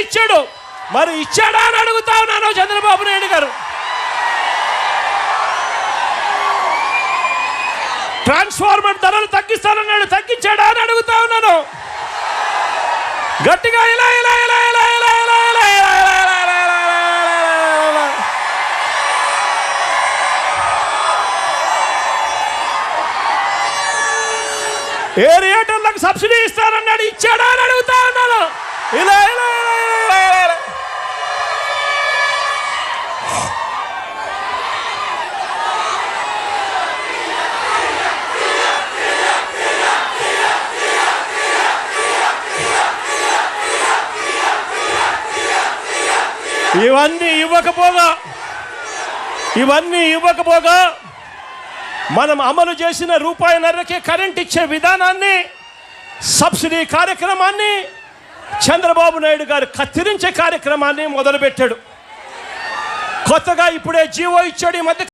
ఇచ్చాడు. మరి ఇచ్చాడా అని అడుగుతా ఉన్నాను చంద్రబాబు నాయుడు గారు. ట్రాన్స్ఫార్మర్ ధరలు తగ్గిస్తానన్నాడు, తగ్గించాడా అని అడుగుతా ఉన్నాను. గట్టిగా ఇలా ఇలా ఇలా ఇలా ఇలా ఇలా ఇలా ఏరియేటర్లకు సబ్సిడీ ఇస్తానన్నాడు, ఇచ్చాడా అని అడుగుతా ఉన్నాను. ఇలా ఇలా ఇలా ఇలా ఇవన్నీ ఇవ్వకపోగా మనం అమలు చేసిన ₹1.5కే కరెంట్ ఇచ్చే విధానాన్ని, సబ్సిడీ కార్యక్రమాన్ని చంద్రబాబు నాయుడు గారు కత్తిరించే కార్యక్రమాన్ని మొదలుపెట్టాడు. కొత్తగా ఇప్పుడే జీవో ఇచ్చాడు. ఈ మధ్య